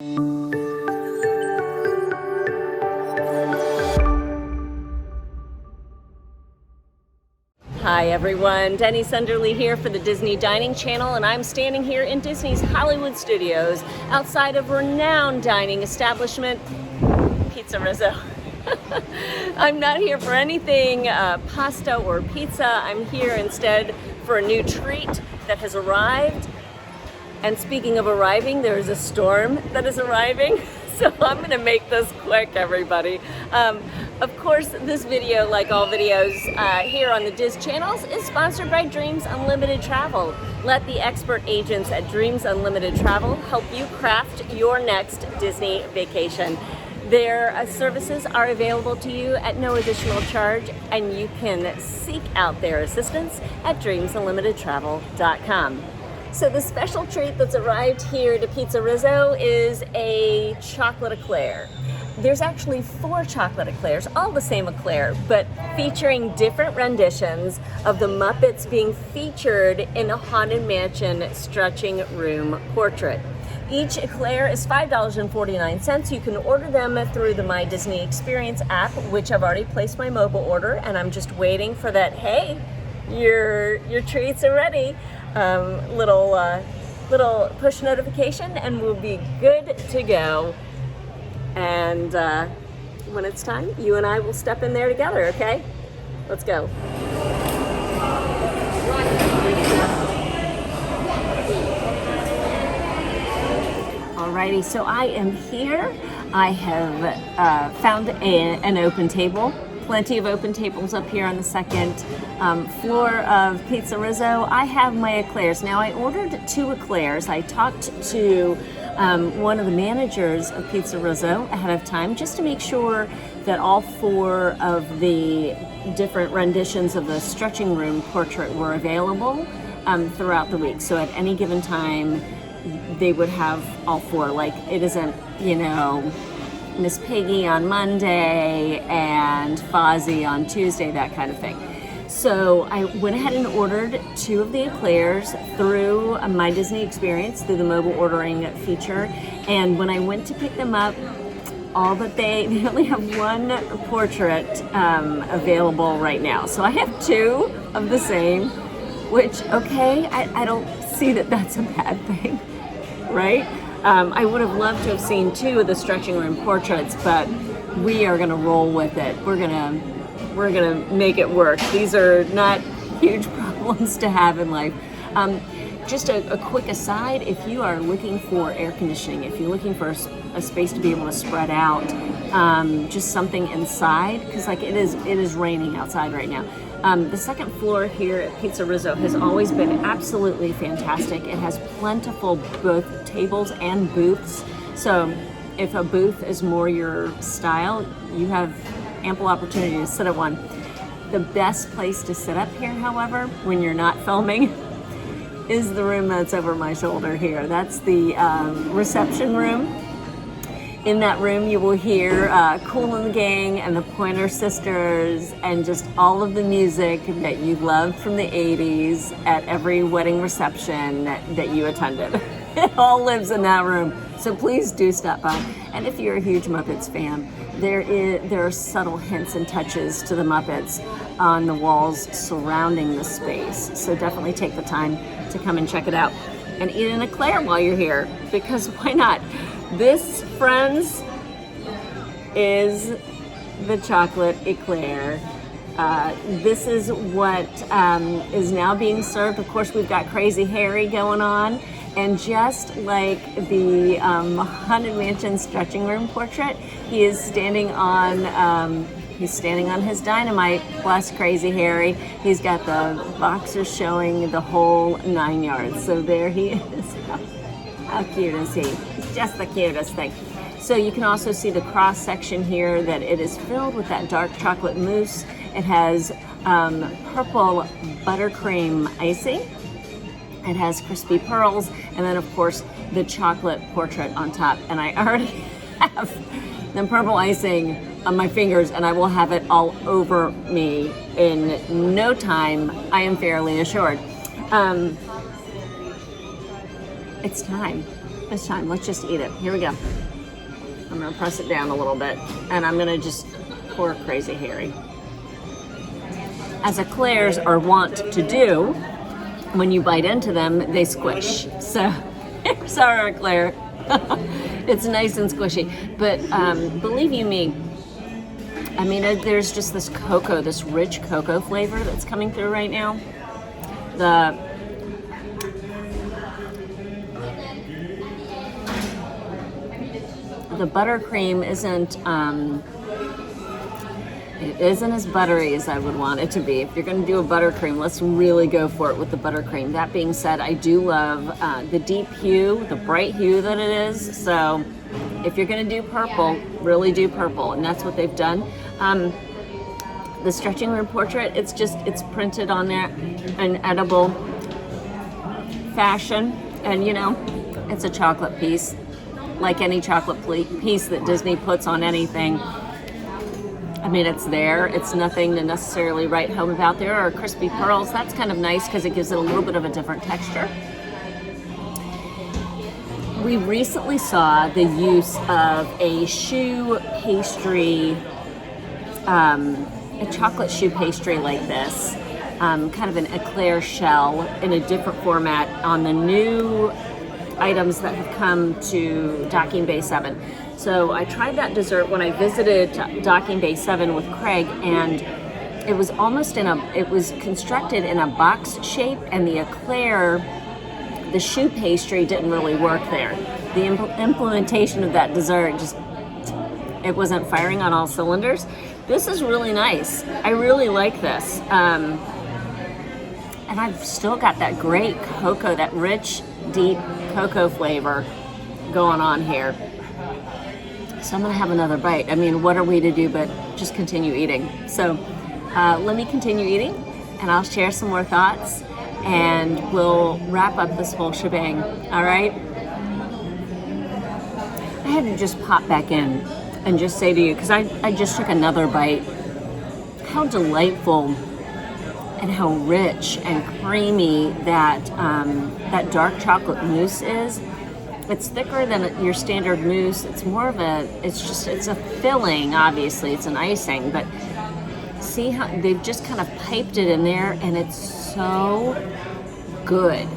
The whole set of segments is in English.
Hi everyone, Denny Sunderly here for the Disney Dining Channel, and I'm standing here in Disney's Hollywood Studios outside of renowned dining establishment, PizzeRizzo. I'm not here for anything pasta or pizza. I'm here instead for a new treat that has arrived. And speaking of arriving, there is a storm that is arriving. So I'm gonna make this quick, everybody. Of course, this video, like all videos here on the Diz channels, is sponsored by Dreams Unlimited Travel. Let the expert agents at Dreams Unlimited Travel help you craft your next Disney vacation. Their services are available to you at no additional charge, and you can seek out their assistance at dreamsunlimitedtravel.com. So the special treat that's arrived here to PizzeRizzo is a chocolate eclair. There's actually 4 chocolate eclairs, all the same eclair, but featuring different renditions of the Muppets being featured in a Haunted Mansion stretching room portrait. Each eclair is $5.49. You can order them through the My Disney Experience app, which I've already placed my mobile order, and I'm just waiting for that, hey, your treats are ready, little push notification, and we'll be good to go. And when it's time, you and I will step in there together, okay? Let's go. Alrighty, so I am here. I have found an open table. Plenty of open tables up here on the second floor of PizzeRizzo. I have my eclairs. Now, I ordered 2 eclairs. I talked to one of the managers of PizzeRizzo ahead of time just to make sure that all 4 of the different renditions of the stretching room portrait were available throughout the week. So at any given time, they would have all 4. Like, it isn't, you know, Miss Piggy on Monday and Fozzie on Tuesday, that kind of thing. So I went ahead and ordered 2 of the eclairs through My Disney Experience, through the mobile ordering feature. And when I went to pick them up, all that they only have 1 portrait available right now. So I have 2 of the same, which, okay, I don't see that that's a bad thing, right? I would have loved to have seen 2 of the stretching room portraits, but we are gonna roll with it. We're gonna make it work. These are not huge problems to have in life. Just a quick aside, if you are looking for air conditioning, if you're looking for a space to be able to spread out, just something inside, because like it is raining outside right now. The second floor here at PizzeRizzo has always been absolutely fantastic. It has plentiful both tables and booths. So if a booth is more your style, you have ample opportunity to sit at one. The best place to sit up here, however, when you're not filming, is the room that's over my shoulder here. That's the reception room. In that room, you will hear Kool and the Gang and the Pointer Sisters and just all of the music that you loved from the 80s at every wedding reception that you attended. It all lives in that room, so please do stop by. And if you're a huge Muppets fan, there are subtle hints and touches to the Muppets on the walls surrounding the space. So definitely take the time to come and check it out. And eat an eclair while you're here, because why not? This, friends, is the chocolate eclair. This is what is now being served. Of course, we've got Crazy Harry going on. And just like the Haunted Mansion stretching room portrait, he is standing on his dynamite plus Crazy Harry. He's got the boxers showing the whole 9 yards. So there he is. How cute is he? He's just the cutest thing. So you can also see the cross section here that it is filled with that dark chocolate mousse. It has purple buttercream icing. It has crispy pearls, and then of course the chocolate portrait on top. And I already have the purple icing on my fingers, and I will have it all over me in no time, I am fairly assured. It's time. This time, let's just eat it. Here we go. I'm gonna press it down a little bit, and I'm gonna just pour Crazy Harry. As eclairs are wont to do, when you bite into them, they squish. So here's our eclair. It's nice and squishy. But believe you me, I mean, there's just this cocoa, this rich cocoa flavor that's coming through right now. The buttercream it isn't as buttery as I would want it to be. If you're going to do a buttercream, let's really go for it with the buttercream. That being said, I do love the deep hue, the bright hue that it is. So if you're going to do purple, really do purple, and that's what they've done. The stretching room portrait, it's printed on there in edible fashion, and you know, it's a chocolate piece, like any chocolate piece that Disney puts on anything. I mean, it's there. It's nothing to necessarily write home about. There are crispy pearls. That's kind of nice because it gives it a little bit of a different texture. We recently saw the use of a shoe pastry, a chocolate shoe pastry like this, kind of an eclair shell in a different format on the new items that have come to Docking Bay 7. So I tried that dessert when I visited Docking Bay 7 with Craig, and it was it was constructed in a box shape, and the eclair, the shoe pastry didn't really work there. The implementation of that dessert it wasn't firing on all cylinders. This is really nice. I really like this. And I've still got that great cocoa, that rich, deep cocoa flavor going on here. So I'm gonna have another bite. I mean, what are we to do but just continue eating? So let me continue eating, and I'll share some more thoughts, and we'll wrap up this whole shebang, all right? I had to just pop back in and just say to you, because I just took another bite, how delightful and how rich and creamy that dark chocolate mousse is. It's thicker than your standard mousse. It's more of it's a filling, obviously. It's an icing, but see how they've just kind of piped it in there, and it's so good.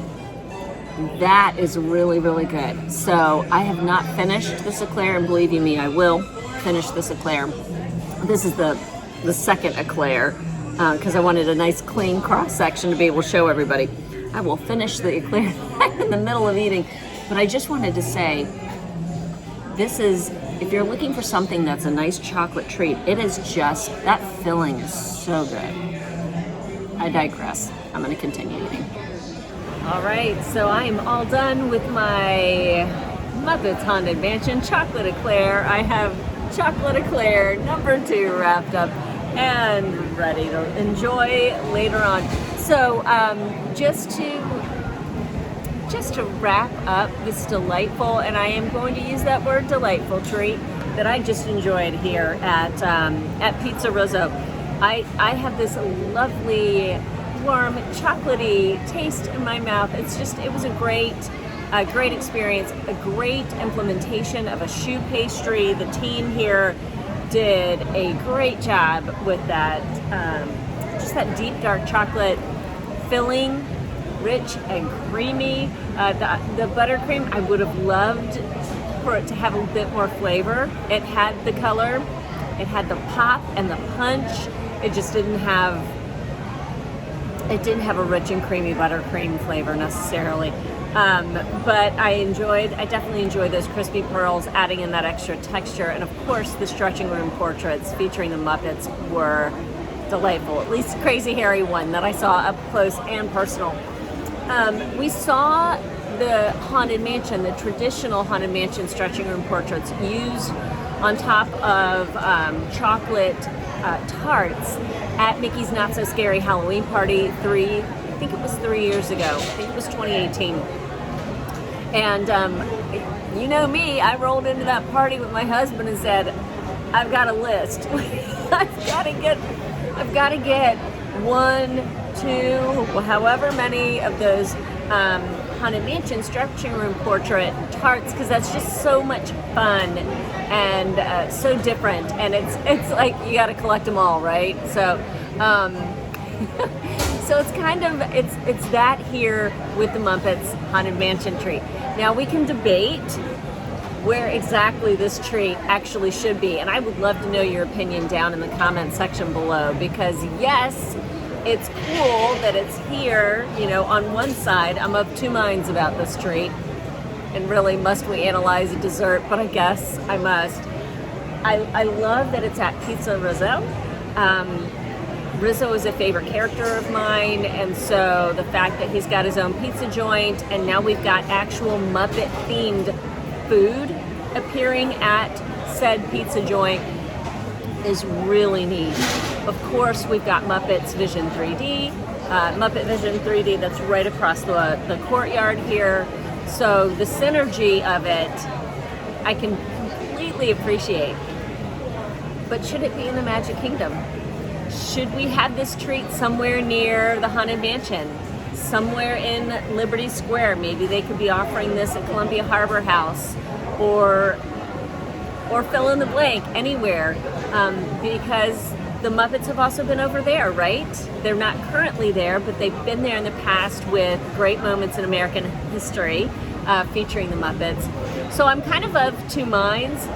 That is really, really good. So I have not finished this eclair, and believe you me, I will finish this eclair. This is the second eclair, because I wanted a nice clean cross section to be able to show everybody. I will finish the eclair in the middle of eating, but I just wanted to say, this is, if you're looking for something that's a nice chocolate treat, it is just, that filling is so good. I digress. I'm going to continue eating. All right, so I am all done with my Muppets Haunted Mansion chocolate eclair. I have chocolate eclair number 2 wrapped up and ready to enjoy later on. So just to wrap up this delightful, and I am going to use that word delightful, treat that I just enjoyed here at PizzeRizzo. I have this lovely, warm, chocolatey taste in my mouth. It was a great experience, a great implementation of a shoe pastry. The team here did a great job with that, just that deep dark chocolate filling, rich and creamy. The buttercream, I would have loved for it to have a bit more flavor. It had the color, it had the pop and the punch. It just didn't have a rich and creamy buttercream flavor necessarily. But I definitely enjoyed those crispy pearls, adding in that extra texture. And of course, the stretching room portraits featuring the Muppets were delightful. At least Crazy Harry one that I saw up close and personal. We saw the Haunted Mansion, the traditional Haunted Mansion stretching room portraits used on top of chocolate tarts at Mickey's Not So Scary Halloween Party I think it was 3 years ago. I think it was 2018. And you know me, I rolled into that party with my husband and said, I've got a list. I've got to get 1, 2, however many of those Haunted Mansion stretching room portrait tarts because that's just so much fun and so different, and it's like you got to collect them all, right? So so it's kind of it's that here with the Muppets Haunted Mansion treat. Now we can debate where exactly this treat actually should be, and I would love to know your opinion down in the comment section below, because yes, it's cool that it's here, you know, on one side. I'm of two minds about this treat, and really, must we analyze a dessert? But I guess I must. I love that it's at PizzeRizzo. Rizzo is a favorite character of mine, and so the fact that he's got his own pizza joint, and now we've got actual Muppet-themed food appearing at said pizza joint is really neat. Of course, we've got Muppets Vision 3D, Muppet Vision 3D that's right across the courtyard here. So the synergy of it, I can completely appreciate. But should it be in the Magic Kingdom? Should we have this treat somewhere near the Haunted Mansion? Somewhere in Liberty Square? Maybe they could be offering this at Columbia Harbor House, or fill in the blank, anywhere, because the Muppets have also been over there, right? They're not currently there, but they've been there in the past with great moments in American history featuring the Muppets. So I'm kind of two minds.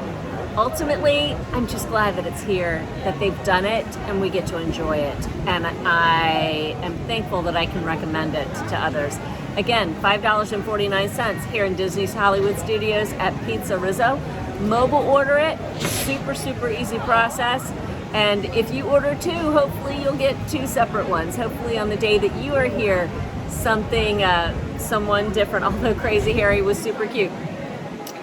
Ultimately, I'm just glad that it's here, that they've done it, and we get to enjoy it. And I am thankful that I can recommend it to others. Again, $5.49 here in Disney's Hollywood Studios at PizzeRizzo. Mobile order it, super, super easy process. And if you order two, hopefully you'll get two separate ones. Hopefully on the day that you are here, someone different, although Crazy Harry was super cute.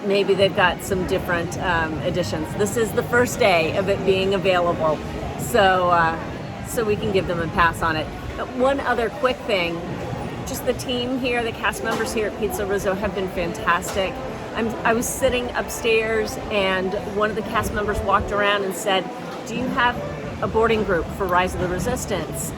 Maybe they've got some different editions. This is the first day of it being available, so we can give them a pass on it. One other quick thing, just the team here, the cast members here at PizzeRizzo have been fantastic. I was sitting upstairs and one of the cast members walked around and said, "Do you have a boarding group for Rise of the Resistance?"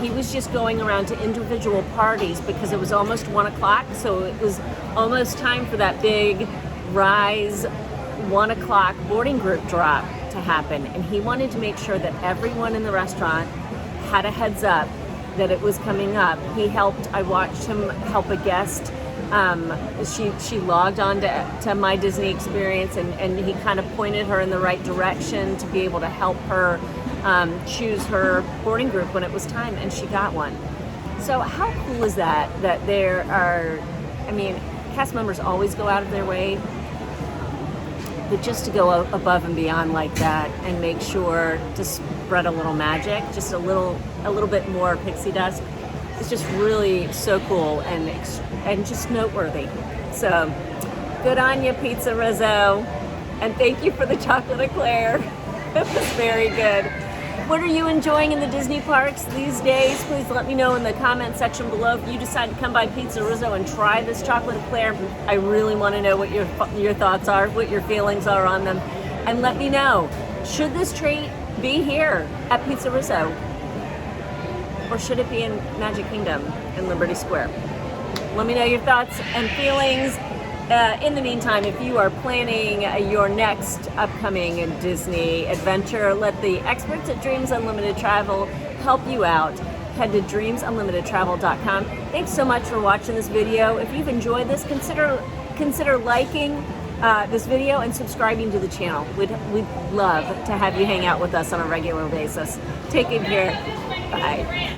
He was just going around to individual parties because it was almost 1 o'clock, so it was almost time for that big Rise 1 o'clock boarding group drop to happen. And he wanted to make sure that everyone in the restaurant had a heads up that it was coming up. I watched him help a guest. She logged on to My Disney Experience, and he kind of pointed her in the right direction to be able to help her choose her boarding group when it was time, and she got one. So how cool is that there are, I mean, cast members always go out of their way, but just to go above and beyond like that and make sure to spread a little magic, just a little bit more pixie dust, it's just really so cool and just noteworthy. So good on you, PizzeRizzo, and thank you for the chocolate eclair. It was very good. What are you enjoying in the Disney parks these days? Please let me know in the comment section below. If you decide to come by PizzeRizzo and try this chocolate eclair, I really want to know what your thoughts are, what your feelings are on them. And let me know, should this treat be here at PizzeRizzo? Or should it be in Magic Kingdom in Liberty Square? Let me know your thoughts and feelings. In the meantime, if you are planning your next upcoming Disney adventure, let the experts at Dreams Unlimited Travel help you out. Head to dreamsunlimitedtravel.com. Thanks so much for watching this video. If you've enjoyed this, consider liking this video and subscribing to the channel. We'd love to have you hang out with us on a regular basis. Take good care. Bye.